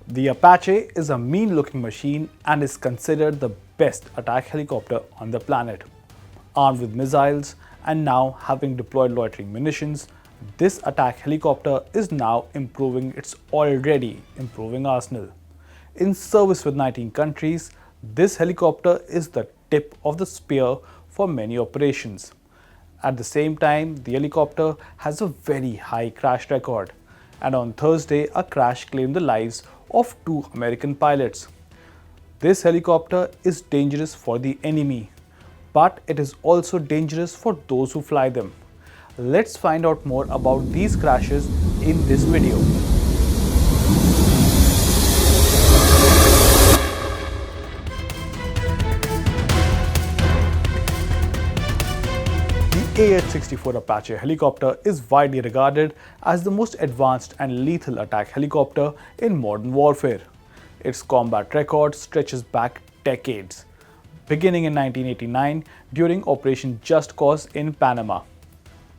The Apache is a mean-looking machine and is considered the best attack helicopter on the planet. Armed with missiles and now having deployed loitering munitions, this attack helicopter is now improving its already improving arsenal. In service with 19 countries, this helicopter is the tip of the spear for many operations. At the same time, the helicopter has a very high crash record, and on Thursday, a crash claimed the lives of 2 American pilots. This helicopter is dangerous for the enemy, but it is also dangerous for those who fly them. Let's find out more about these crashes in this video. The AH-64 Apache helicopter is widely regarded as the most advanced and lethal attack helicopter in modern warfare. Its combat record stretches back decades, beginning in 1989 during Operation Just Cause in Panama.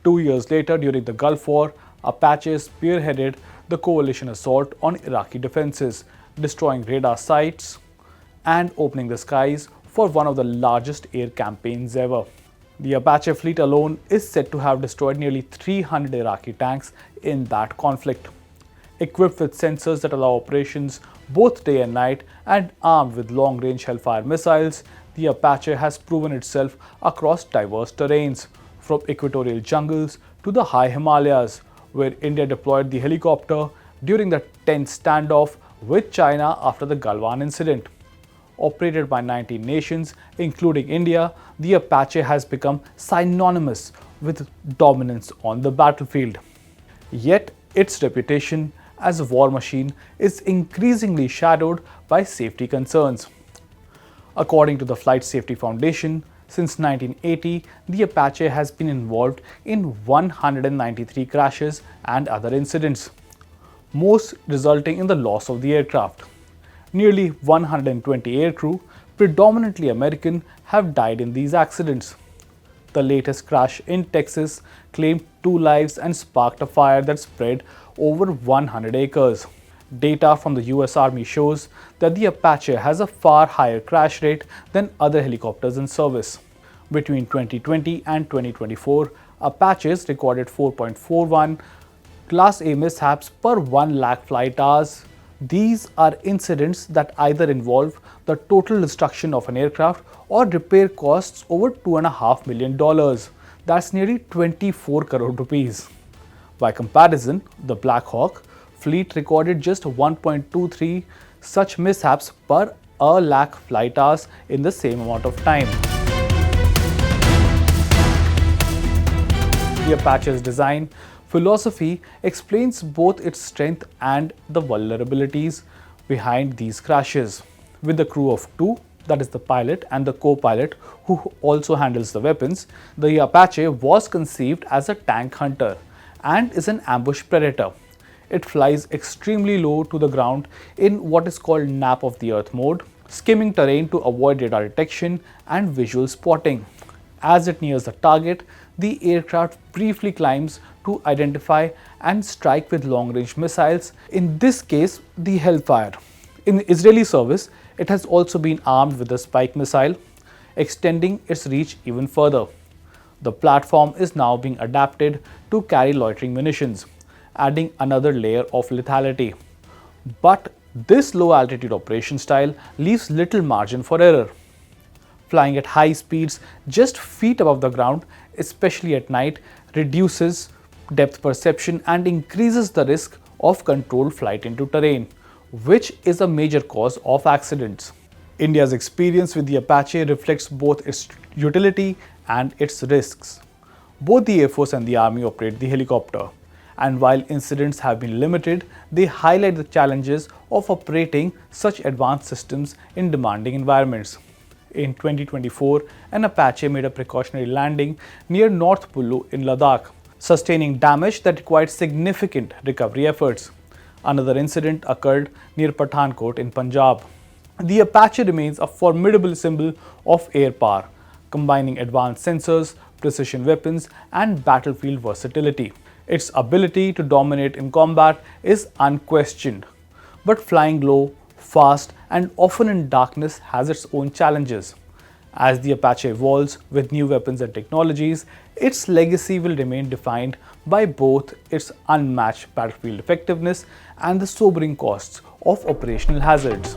2 years later, during the Gulf War, Apaches spearheaded the coalition assault on Iraqi defenses, destroying radar sites and opening the skies for one of the largest air campaigns ever. The Apache fleet alone is said to have destroyed nearly 300 Iraqi tanks in that conflict. Equipped with sensors that allow operations both day and night and armed with long-range Hellfire missiles, the Apache has proven itself across diverse terrains, from equatorial jungles to the high Himalayas, where India deployed the helicopter during the tense standoff with China after the Galwan incident. Operated by 19 nations, including India, the Apache has become synonymous with dominance on the battlefield. Yet, its reputation as a war machine is increasingly shadowed by safety concerns. According to the Flight Safety Foundation, since 1980, the Apache has been involved in 193 crashes and other incidents, most resulting in the loss of the aircraft. Nearly 120 aircrew, predominantly American, have died in these accidents. The latest crash in Texas claimed 2 lives and sparked a fire that spread over 100 acres. Data from the US Army shows that the Apache has a far higher crash rate than other helicopters in service. Between 2020 and 2024, Apaches recorded 4.41 Class A mishaps per 1 lakh flight hours. These are incidents that either involve the total destruction of an aircraft or repair costs over $2.5 million. That's nearly 24 crore rupees. By comparison, the Black Hawk fleet recorded just 1.23 such mishaps per a lakh flight hours in the same amount of time. The Apache's design philosophy explains both its strength and the vulnerabilities behind these crashes. With a crew of 2, that is the pilot and the co-pilot who also handles the weapons, the Apache was conceived as a tank hunter and is an ambush predator. It flies extremely low to the ground in what is called nap of the earth mode, skimming terrain to avoid radar detection and visual spotting. As it nears the target, the aircraft briefly climbs to identify and strike with long-range missiles, in this case the Hellfire. In Israeli service, it has also been armed with the Spike missile, extending its reach even further. The platform is now being adapted to carry loitering munitions, adding another layer of lethality. But this low-altitude operation style leaves little margin for error. Flying at high speeds just feet above the ground, especially at night, reduces depth perception and increases the risk of controlled flight into terrain, which is a major cause of accidents. India's experience with the Apache reflects both its utility and its risks. Both the Air Force and the Army operate the helicopter, and while incidents have been limited, they highlight the challenges of operating such advanced systems in demanding environments. In 2024, an Apache made a precautionary landing near North Pulu in Ladakh, sustaining damage that required significant recovery efforts. Another incident occurred near Pathankot in Punjab. The Apache remains a formidable symbol of air power, combining advanced sensors, precision weapons, and battlefield versatility. Its ability to dominate in combat is unquestioned. but flying low, fast, and often in darkness has its own challenges. As the Apache evolves with new weapons and technologies, its legacy will remain defined by both its unmatched battlefield effectiveness and the sobering costs of operational hazards.